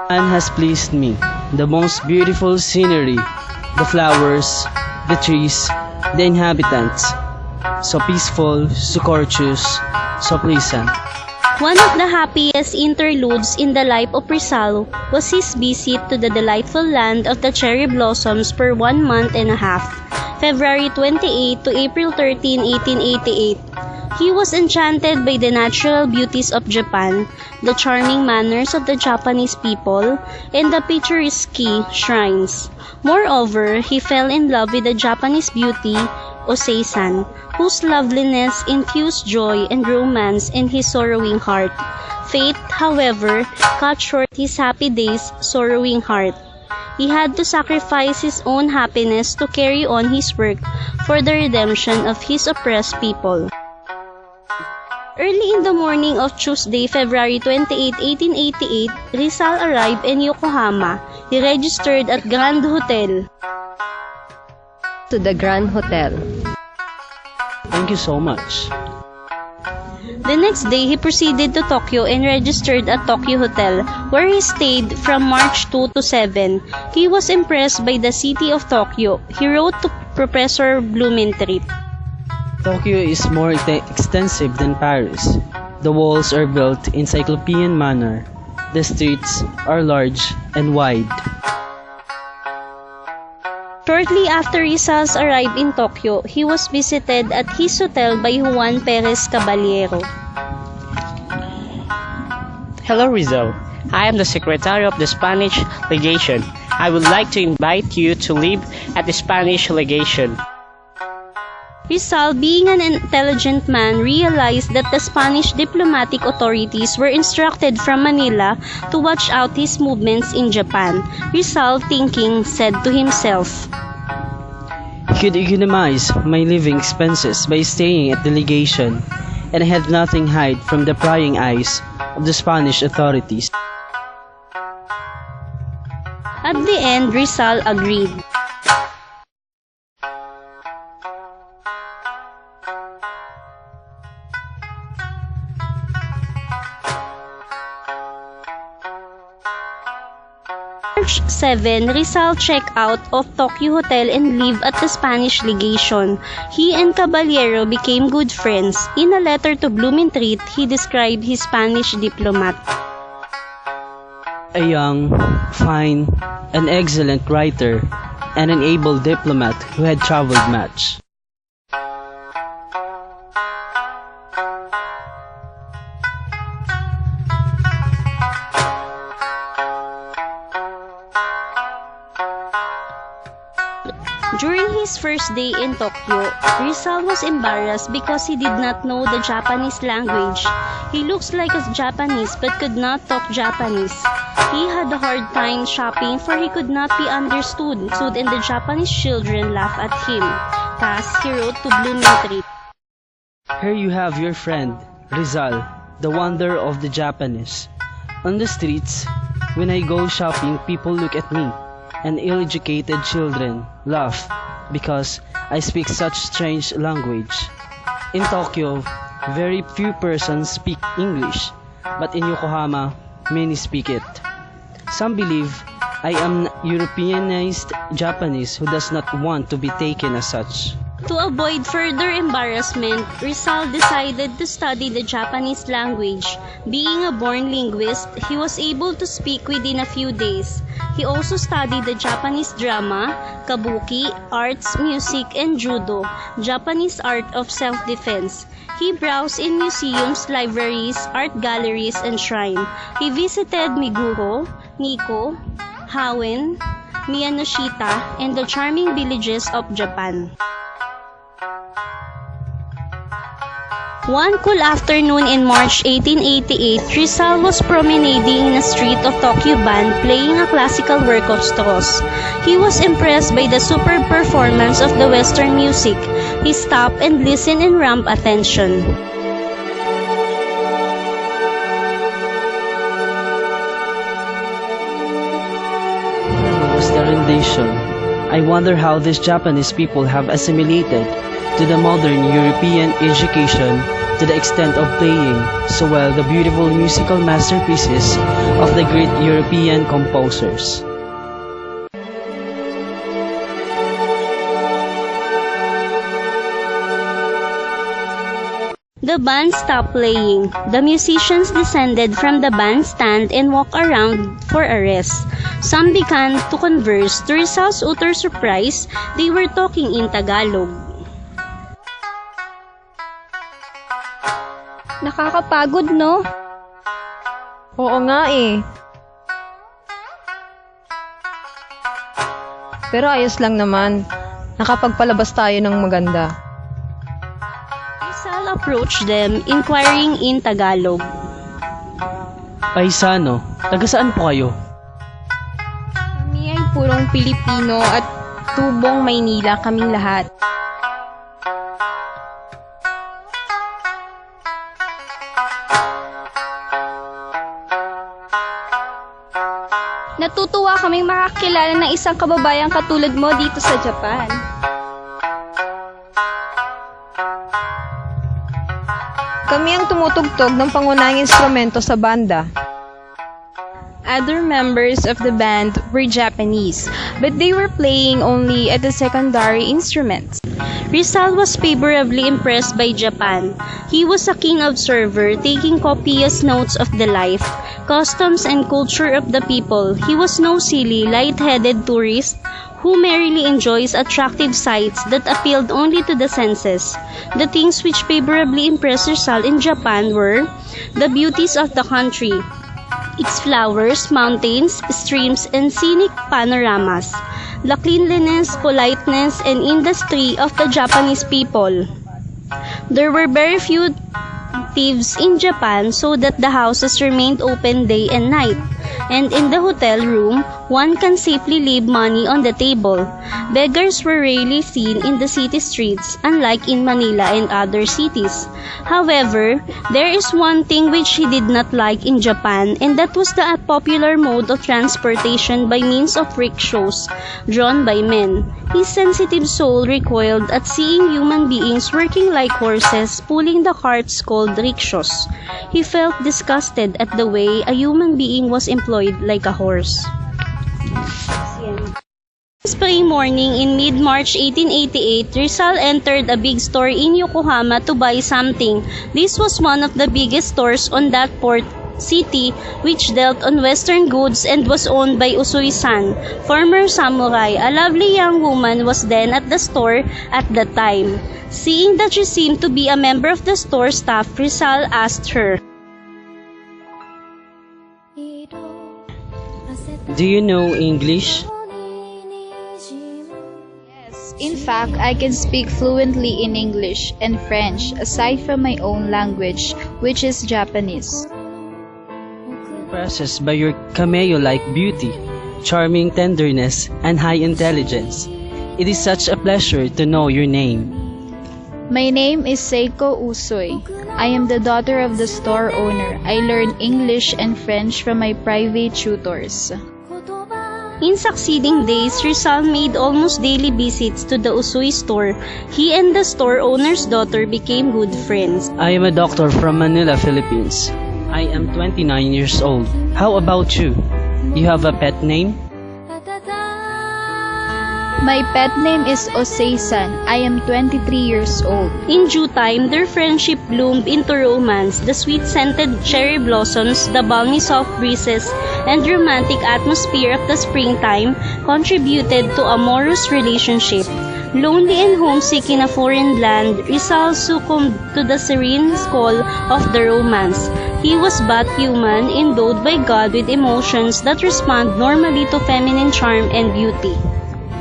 Japan has pleased me. The most beautiful scenery, the flowers, the trees, the inhabitants. So peaceful, so courteous, so pleasant. One of the happiest interludes in the life of Rizal was his visit to the delightful land of the cherry blossoms for 1 month and a half, February 28 to April 13, 1888. He was enchanted by the natural beauties of Japan, the charming manners of the Japanese people, and the picturesque shrines. Moreover, he fell in love with the Japanese beauty, Osei-san, whose loveliness infused joy and romance in his sorrowing heart. Fate, however, cut short his happy days' sorrowing heart. He had to sacrifice his own happiness to carry on his work for the redemption of his oppressed people. Early in the morning of Tuesday, February 28, 1888, Rizal arrived in Yokohama. He registered at Grand Hotel. To the Grand Hotel. Thank you so much. The next day, he proceeded to Tokyo and registered at Tokyo Hotel, where he stayed from March 2 to 7. He was impressed by the city of Tokyo. He wrote to Professor Blumentritt. Tokyo is more extensive than Paris. The walls are built in cyclopean manner. The streets are large and wide. Shortly after Rizal's arrived in Tokyo, he was visited at his hotel by Juan Perez Caballero. Hello Rizal, I am the secretary of the Spanish legation. I would like to invite you to live at the Spanish legation. Rizal, being an intelligent man, realized that the Spanish diplomatic authorities were instructed from Manila to watch out his movements in Japan. Rizal, thinking, said to himself, He could economize my living expenses by staying at the legation, and I had nothing hide from the prying eyes of the Spanish authorities. At the end, Rizal agreed. March 7, Rizal checked out of Tokyo Hotel and lived at the Spanish legation. He and Caballero became good friends. In a letter to Blumentritt, he described his Spanish diplomat. A young, fine, and excellent writer, and an able diplomat who had traveled much. During his first day in Tokyo, Rizal was embarrassed because he did not know the Japanese language. He looks like a Japanese but could not talk Japanese. He had a hard time shopping for he could not be understood, and the Japanese children laughed at him. Thus, he wrote to Blumentritt. Here you have your friend, Rizal, the wonder of the Japanese. On the streets, when I go shopping, people look at me, and ill-educated children laugh because I speak such strange language. In Tokyo, very few persons speak English, but in Yokohama, many speak it. Some believe I am Europeanized Japanese who does not want to be taken as such. To avoid further embarrassment, Rizal decided to study the Japanese language. Being a born linguist, he was able to speak within a few days. He also studied the Japanese drama, kabuki, arts, music, and judo, Japanese art of self-defense. He browsed in museums, libraries, art galleries, and shrine. He visited Meguro, Nikko, Hawen, Miyanoshita, and the charming villages of Japan. One cool afternoon in March 1888, Rizal was promenading in a street of Tokyo band playing a classical work of Strauss. He was impressed by the superb performance of the Western music. He stopped and listened in rapt attention. Was the rendition. I wonder how these Japanese people have assimilated to the modern European education to the extent of playing so well the beautiful musical masterpieces of the great European composers. The band stopped playing. The musicians descended from the bandstand and walked around for a rest. Some began to converse. To Rizal's utter surprise, they were talking in Tagalog. Nakakapagod, no? Oo nga eh. Pero ayos lang naman. Nakapagpalabas tayo ng maganda. Rizal approached them, inquiring in Tagalog. Paisano, taga saan po kayo? Kami ay purong Pilipino at tubong Maynila kaming lahat. Natutuwa kaming makakilala ng isang kababayang katulad mo dito sa Japan. Kami ang tumutugtog ng pangunahing instrumento sa banda. Other members of the band were Japanese, but they were playing only at the secondary instruments. Rizal was favorably impressed by Japan. He was a keen observer, taking copious notes of the life, customs, and culture of the people. He was no silly, light-headed tourist who merely enjoys attractive sights that appealed only to the senses. The things which favorably impressed Rizal in Japan were the beauties of the country, its flowers, mountains, streams, and scenic panoramas, the cleanliness, politeness, and industry of the Japanese people. There were very few thieves in Japan, so that the houses remained open day and night, and in the hotel room, one can safely leave money on the table. Beggars were rarely seen in the city streets, unlike in Manila and other cities. However, there is one thing which he did not like in Japan, and that was the popular mode of transportation by means of rickshaws drawn by men. His sensitive soul recoiled at seeing human beings working like horses, pulling the carts called rickshaws. He felt disgusted at the way a human being was employed like a horse. Spring morning in mid-March 1888, Rizal entered a big store in Yokohama to buy something. This was one of the biggest stores on that port city, which dealt on western goods and was owned by Usui-san, former samurai. A lovely young woman was then at the store at the time. Seeing that she seemed to be a member of the store staff, Rizal asked her, Do you know English? In fact, I can speak fluently in English and French, aside from my own language, which is Japanese. Impressed by your cameo-like beauty, charming tenderness, and high intelligence. It is such a pleasure to know your name. My name is Seiko Usui. I am the daughter of the store owner. I learn English and French from my private tutors. In succeeding days, Rizal made almost daily visits to the Usui store. He and the store owner's daughter became good friends. I am a doctor from Manila, Philippines. I am 29 years old. How about you? You have a pet name? My pet name is Osei-san. I am 23 years old. In due time, their friendship bloomed into romance. The sweet-scented cherry blossoms, the balmy soft breezes, and romantic atmosphere of the springtime contributed to a amorous relationship. Lonely and homesick in a foreign land, Rizal succumbed to the serene call of the romance. He was but human, endowed by God with emotions that respond normally to feminine charm and beauty.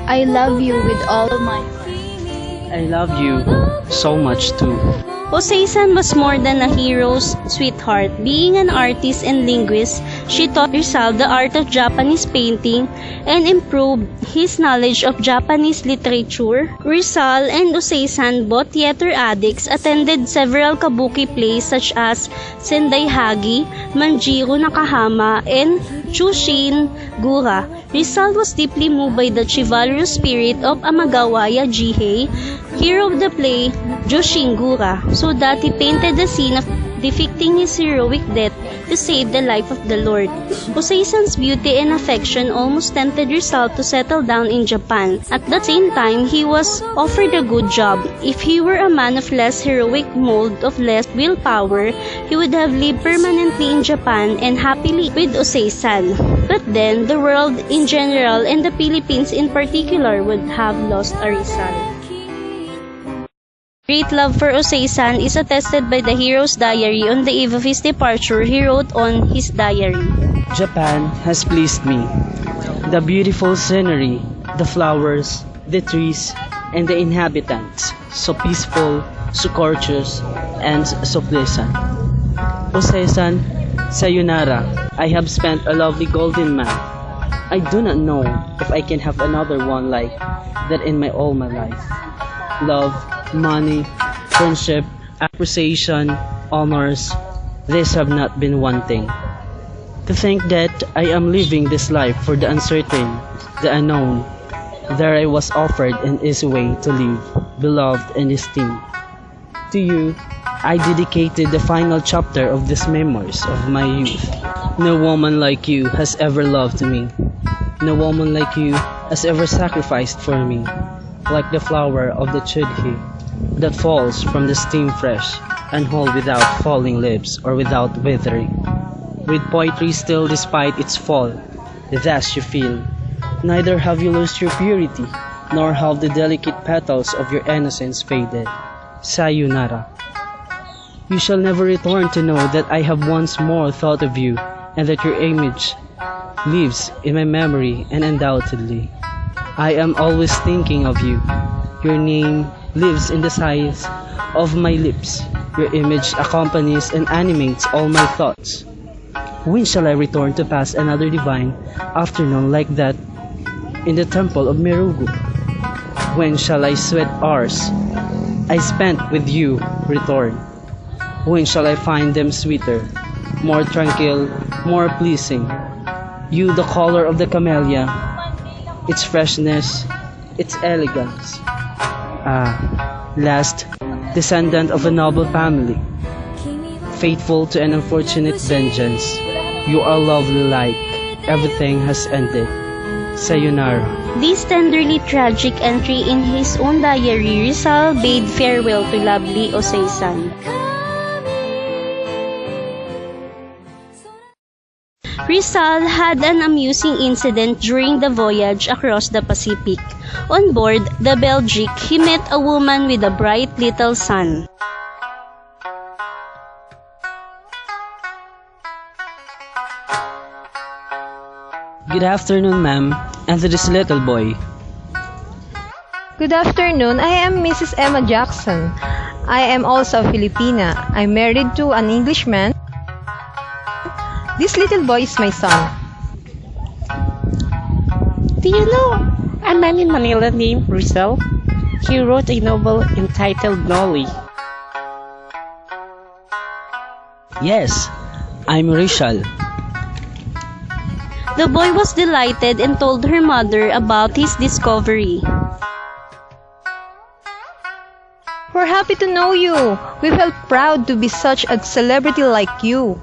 I love you with all my heart. I love you so much too. Osei-san was more than a hero's sweetheart. Being an artist and linguist, she taught Rizal the art of Japanese painting and improved his knowledge of Japanese literature. Rizal and Osei-san, both theater addicts, attended several kabuki plays such as Sendai Hagi, Manjiro Nakahama, and Chushin Gura. Rizal was deeply moved by the chivalrous spirit of Amagawaya Jihei, hero of the play Chushin Gura, so that he painted the scene of depicting his heroic death to save the life of the Lord. Oseisan's beauty and affection almost tempted Rizal to settle down in Japan. At the same time, he was offered a good job. If he were a man of less heroic mold, of less willpower, he would have lived permanently in Japan and happily with Oseisan. But then, the world in general and the Philippines in particular would have lost a Rizal. Great love for Oseisan is attested by the hero's diary. On the eve of his departure, he wrote on his diary, Japan has pleased me. The beautiful scenery, the flowers, the trees, and the inhabitants, so peaceful, so courteous, and so pleasant. Oseisan, sayonara, I have spent a lovely golden month. I do not know if I can have another one like that in all my life. Love, money, friendship, appreciation, honors, these have not been wanting. To think that I am living this life for the uncertain, the unknown, there I was offered an easy way to live, beloved and esteemed. To you, I dedicated the final chapter of these memoirs of my youth. No woman like you has ever loved me. No woman like you has ever sacrificed for me, like the flower of the chudhi that falls from the stem fresh and whole without falling leaves or without withering. With poetry still despite its fall, thus you feel. Neither have you lost your purity, nor have the delicate petals of your innocence faded. Sayonara. You shall never return to know that I have once more thought of you, and that your image lives in my memory, and undoubtedly I am always thinking of you. Your name lives in the sighs of my lips. Your image accompanies and animates all my thoughts. When shall I return to pass another divine afternoon like that in the temple of Merugu? When shall I sweat hours I spent with you return? When shall I find them sweeter, more tranquil, more pleasing? You, the color of the camellia, its freshness, its elegance. Last, descendant of a noble family, faithful to an unfortunate vengeance, you are lovely like everything has ended. Sayonara. This tenderly tragic entry in his own diary, Rizal bade farewell to lovely Oseisan. Rizal had an amusing incident during the voyage across the Pacific. On board the Belgique, he met a woman with a bright little son. Good afternoon, ma'am, and to this little boy. Good afternoon, I am Mrs. Emma Jackson. I am also a Filipina. I'm married to an Englishman. This little boy is my son. Do you know a man in Manila named Rizal? He wrote a novel entitled Nolly. Yes, I'm Rizal. The boy was delighted and told her mother about his discovery. We're happy to know you. We felt proud to be such a celebrity like you.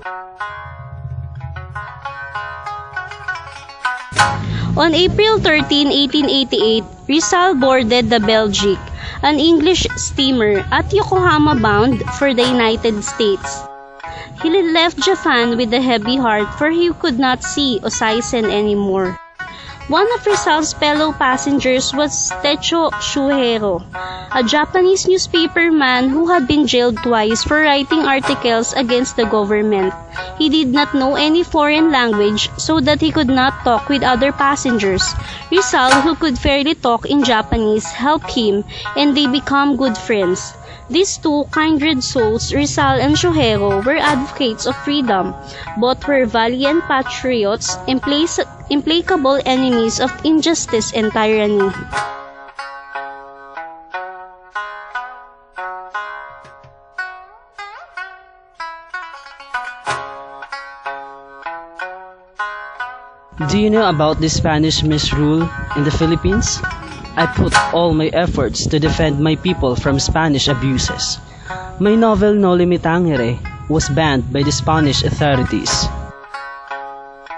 On April 13, 1888, Rizal boarded the Belgique, an English steamer, at Yokohama bound for the United States. He left Japan with a heavy heart, for he could not see Oseisan anymore. One of Rizal's fellow passengers was Techo Shuhero, a Japanese newspaperman who had been jailed twice for writing articles against the government. He did not know any foreign language, so that he could not talk with other passengers. Rizal, who could fairly talk in Japanese, helped him, and they became good friends. These two kindred souls, Rizal and Shuhero, were advocates of freedom. Both were valiant patriots, implacable enemies of injustice and tyranny. Do you know about the Spanish misrule in the Philippines? I put all my efforts to defend my people from Spanish abuses. My novel Noli Me Tangere was banned by the Spanish authorities.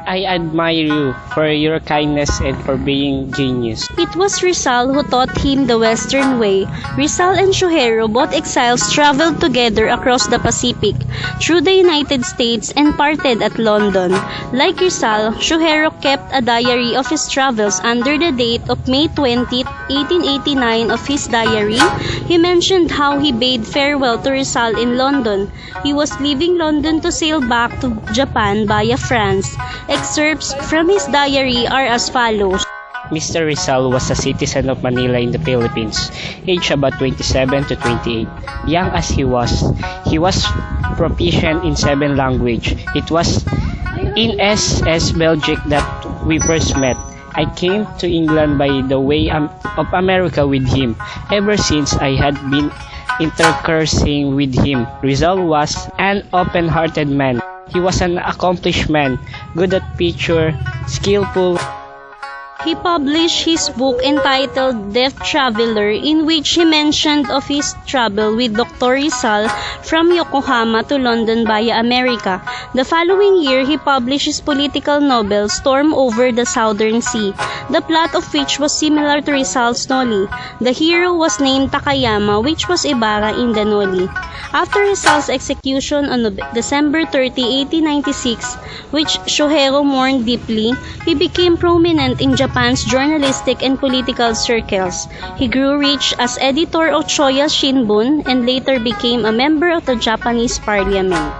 I admire you for your kindness and for being genius. It was Rizal who taught him the Western way. Rizal and Shuhero, both exiles, traveled together across the Pacific, through the United States, and parted at London. Like Rizal, Shuhero kept a diary of his travels. Under the date of May 20, 1889 of his diary, he mentioned how he bade farewell to Rizal in London. He was leaving London to sail back to Japan via France. Excerpts from his diary are as follows. Mr. Rizal was a citizen of Manila in the Philippines, aged about 27 to 28. Young as he was proficient in 7 languages. It was in SS Belgique that we first met. I came to England by the way of America with him. Ever since I had been intercoursing with him. Rizal was an open-hearted man. He was an accomplished man, good at picture, skillful. He published his book entitled Deaf Traveler, in which he mentioned of his travel with Dr. Rizal from Yokohama to London via America. The following year, he published his political novel Storm Over the Southern Sea, the plot of which was similar to Rizal's Noli. The hero was named Takayama, which was Ibarra in the Noli. After Rizal's execution on December 30, 1896, which Shuhero mourned deeply, he became prominent in Japan's journalistic and political circles. He grew rich as editor of Choya Shinbun and later became a member of the Japanese parliament.